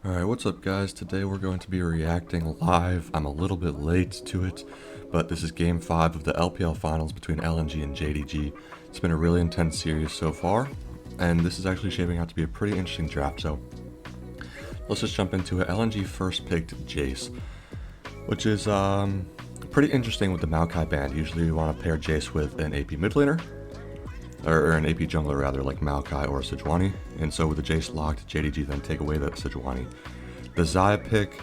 Alright, what's up guys? Today we're going to be reacting live. I'm a little bit late to it, but this is game 5 of the LPL finals between LNG and JDG. It's been a really intense series so far, and this is actually shaping out to be a pretty interesting draft, so let's just jump into it. LNG first picked Jace, which is pretty interesting with the Maokai ban. Usually you want to pair Jace with an AP mid laner, or an AP jungler rather, like Maokai or Sejuani, and so with the Jace locked, JDG then take away that Sejuani. The Xayah pick,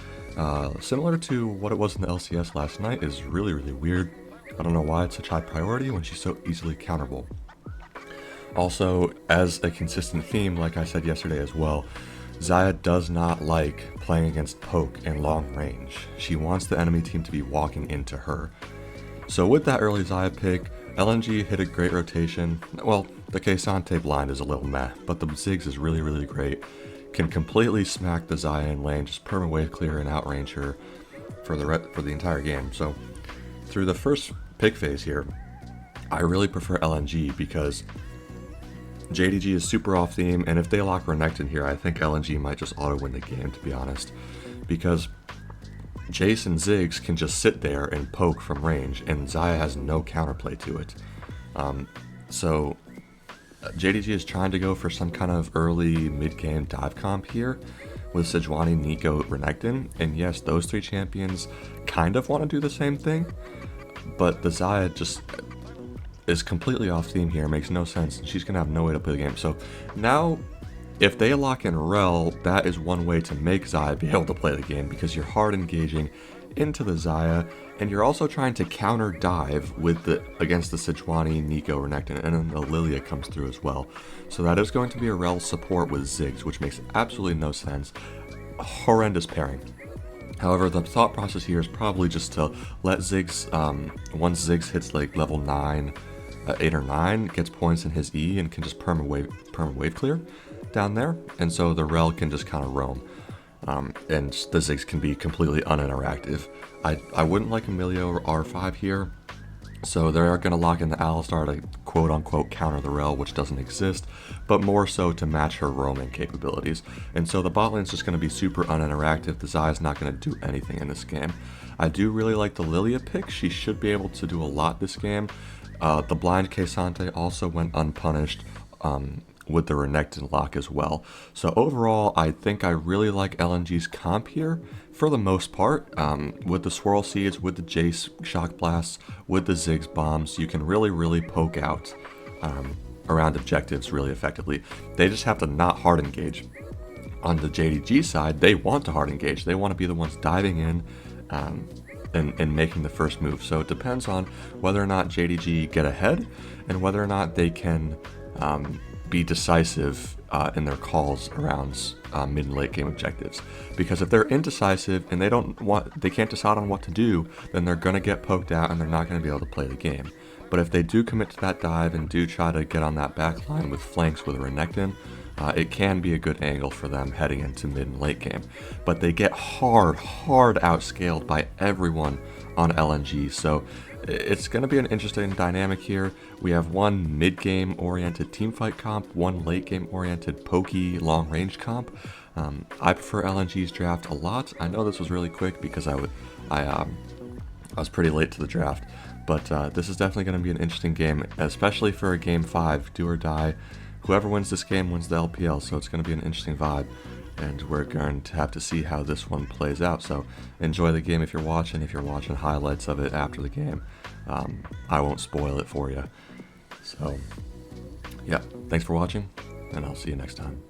similar to what it was in the LCS last night, is really weird. I don't know why it's such high priority when she's so easily counterable. Also, as a consistent theme, like I said yesterday as well, Xayah does not like playing against poke and long range. She wants the enemy team to be walking into her. So with that early Xayah pick, LNG hit a great rotation. Well, the K'Sante blind is a little meh, but the Ziggs is really great. Can completely smack the Xayah in lane, just perma wave clear and outrange her for the entire game. So through the first pick phase here, I really prefer LNG because JDG is super off theme, and if they lock Renekton here, I think LNG might just auto win the game, to be honest, because Jace and Ziggs can just sit there and poke from range, and Xayah has no counterplay to it. So JDG is trying to go for some kind of early mid-game dive comp here with Sejuani, Neeko, Renekton, and yes, those three champions kind of want to do the same thing, but the Xayah just is completely off theme here, makes no sense, and she's going to have no way to play the game. So now, if they lock in Rel, that is one way to make Xayah be able to play the game, because you're hard engaging into the Xayah, and you're also trying to counter dive with against the Sejuani, Neeko, Renekton, and then the Lilia comes through as well. So that is going to be a Rel support with Ziggs, which makes absolutely no sense. A horrendous pairing. However, the thought process here is probably just to let Ziggs, once Ziggs hits like level 9, 8 or 9, gets points in his E and can just perma wave clear down there, and so the Rel can just kind of roam, and the Ziggs can be completely uninteractive. I wouldn't like Amelia or R5 here, so they're going to lock in the Alistar to quote-unquote counter the Rel, which doesn't exist, but more so to match her roaming capabilities. And so the bot lane's just going to be super uninteractive. The Xayah's not going to do anything in this game. I do really like the Lilia pick. She should be able to do a lot this game. The blind K'Sante also went unpunished with the Renekton lock as well. So overall, I think I really like LNG's comp here for the most part. With the Swirl Seeds, with the Jace Shock Blasts, with the Ziggs bombs, you can really poke out around objectives really effectively. They just have to not hard engage. On the JDG side, they want to hard engage. They want to be the ones diving in and making the first move. So it depends on whether or not JDG get ahead and whether or not they can be decisive in their calls around mid and late game objectives. Because if they're indecisive and they can't decide on what to do, then they're going to get poked out and they're not going to be able to play the game. But if they do commit to that dive and do try to get on that back line with flanks with Renekton, it can be a good angle for them heading into mid and late game. But they get hard outscaled by everyone on LNG, so it's going to be an interesting dynamic here. We have one mid-game oriented teamfight comp, one late-game oriented pokey long-range comp. I prefer LNG's draft a lot. I know this was really quick because I was pretty late to the draft, but this is definitely going to be an interesting game, especially for a game 5, do or die. Whoever wins this game wins the LPL, so it's going to be an interesting vibe, and we're going to have to see how this one plays out. So enjoy the game if you're watching highlights of it after the game. I won't spoil it for you. So yeah, thanks for watching, and I'll see you next time.